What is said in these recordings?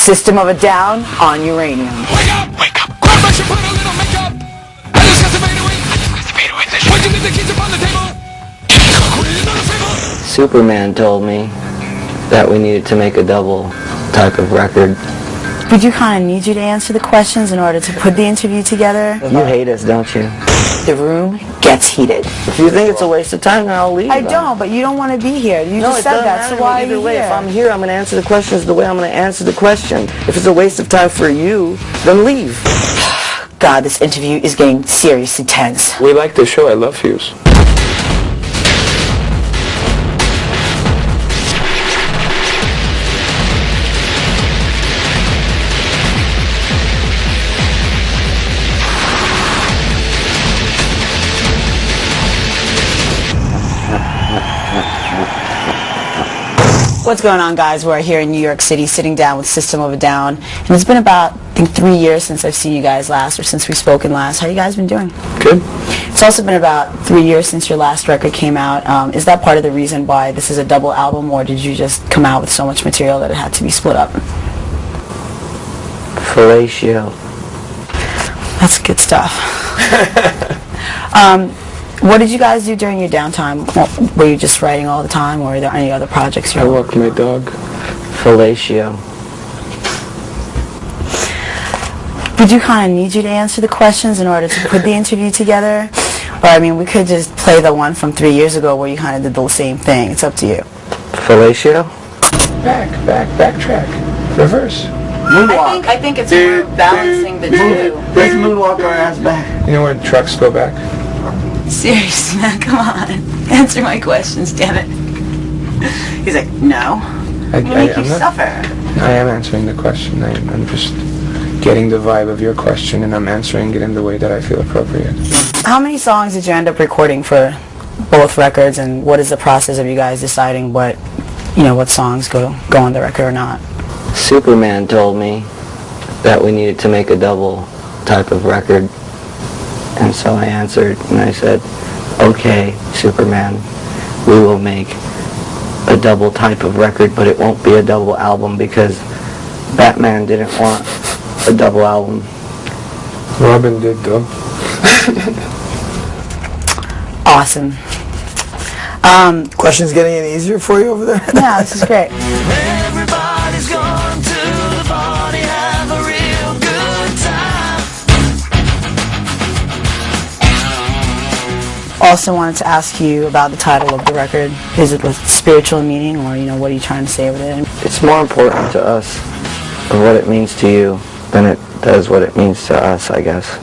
System of a Down on Uranium. Wake up! Wake up! Grab brush and put a little makeup. I just got to fade away. Why'd you leave the keys upon the table? Superman told me that we needed to make a double type of record. We do kind of need you to answer the questions in order to put the interview together. You hate us, don't you? The room gets heated. If you think it's a waste of time, then I'll leave. I don't, but you don't want to be here. You just said that, so why are you here? If I'm here, I'm going to answer the questions the way I'm going to answer the question. If it's a waste of time for you, then leave. God, this interview is getting seriously tense. We like the show. I love Fuse. What's going on, guys? We're here in New York City sitting down with System of a Down, and it's been about, I think, 3 years since I've seen you guys last, or since we've spoken last. How you guys been doing? Good. It's also been about 3 years since your last record came out. Is that part of the reason why this is a double album, or did you just come out with so much material that it had to be split up? Fellatio. That's good stuff. What did you guys do during your downtime? Were you just writing all the time, or are there any other projects you're I walk my dog. Fellatio. We do kind of need you to answer the questions in order to put the interview together. Or, I mean, we could just play the one from 3 years ago where you kind of did the same thing. It's up to you. Fellatio? Backtrack. Reverse. Moonwalk. I think it's more balancing the two. Let's moonwalk our ass back. You know when trucks go back? Seriously, man, come on. Answer my questions, damn it. He's like, no. I'm make you not- suffer. I am answering the question. I'm just getting the vibe of your question, and I'm answering it in the way that I feel appropriate. How many songs did you end up recording for both records, and what is the process of you guys deciding what songs go on the record or not? Superman told me that we needed to make a double type of record. And so I answered, and I said, okay, Superman, we will make a double type of record, but it won't be a double album because Batman didn't want a double album. Robin did, though. Awesome. Questions getting any easier for you over there? Yeah, this is great. Everybody's going to the party, have a real good time. Also wanted to ask you about the title of the record. Is it with spiritual meaning, or what are you trying to say with it? It's more important to us of what it means to you than it does what it means to us, I guess.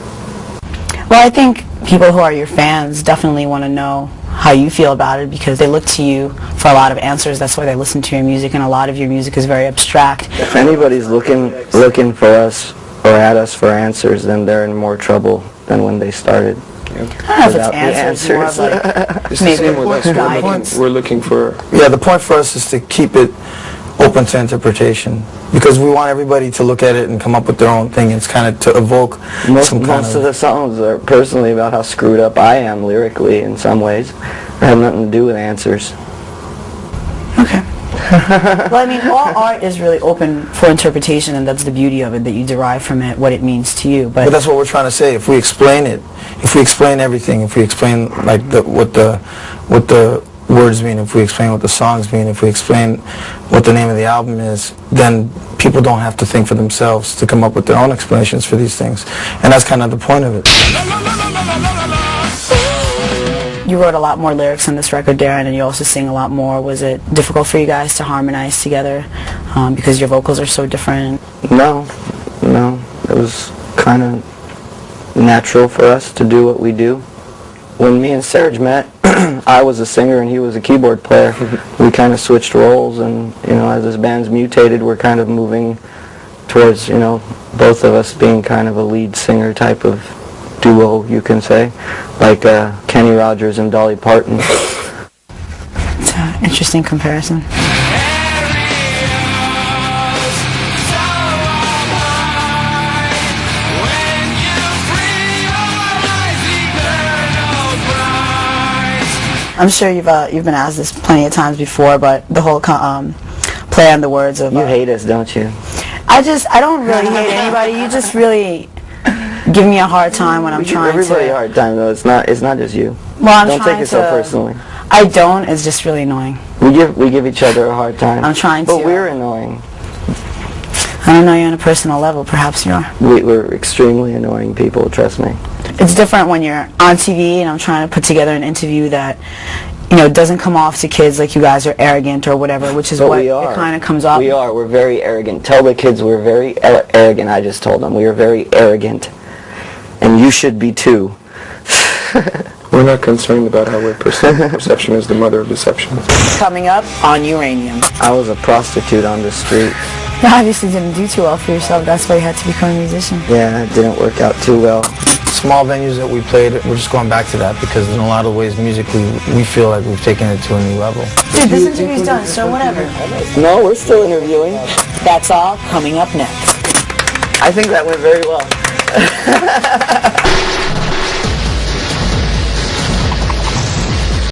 Well, I think people who are your fans definitely want to know how you feel about it because they look to you for a lot of answers. That's why they listen to your music, and a lot of your music is very abstract. If anybody's looking for us or at us for answers, then they're in more trouble than when they started. I don't know if it's answers, more of like It's the maybe same with us. guidance. We're looking for... Yeah, the point for us is to keep it open to interpretation because we want everybody to look at it and come up with their own thing. It's kind of to evoke Most some kind of of... the songs are personally about how screwed up I am lyrically in some ways. They have nothing to do with answers. Okay. Well, I mean, all art is really open for interpretation, and that's the beauty of it, that you derive from it what it means to you. But that's what we're trying to say. If we explain it, if we explain everything, if we explain like what the words mean, if we explain what the songs mean, if we explain what the name of the album is, then people don't have to think for themselves to come up with their own explanations for these things. And that's kind of the point of it. You wrote a lot more lyrics on this record, Darren, and you also sing a lot more. Was it difficult for you guys to harmonize together because your vocals are so different? No. It was kind of natural for us to do what we do. When me and Serge met, I was a singer and he was a keyboard player. We kind of switched roles, and as this band's mutated, we're kind of moving towards both of us being kind of a lead singer type of duo, you can say, like Kenny Rogers and Dolly Parton. It's an interesting comparison. I'm sure you've been asked this plenty of times before, but the whole play on the words of... You hate us, don't you? I don't really hate anybody. You just really give me a hard time when I'm trying to... Give everybody a hard time, though. It's not just you. Well, I'm don't trying take it so personally. I don't. It's just really annoying. We give each other a hard time. I'm trying to... But we're annoying. I don't know you on a personal level. Perhaps you are. We're extremely annoying people, trust me. It's different when you're on TV and I'm trying to put together an interview that, you know, doesn't come off to kids like you guys are arrogant or whatever, which is what it kind of comes off. We are. We're very arrogant. Tell the kids we're very arrogant. I just told them we are very arrogant. And you should be too. We're not concerned about how we're perceived. Perception is the mother of deception. Coming up on Uranium. I was a prostitute on the street. You obviously didn't do too well for yourself. That's why you had to become a musician. Yeah, it didn't work out too well. Small venues that we played, we're just going back to that because in a lot of ways musically we feel like we've taken it to a new level. Dude, this interview's done, so whatever. No, we're still interviewing. That's all coming up next. I think that went very well.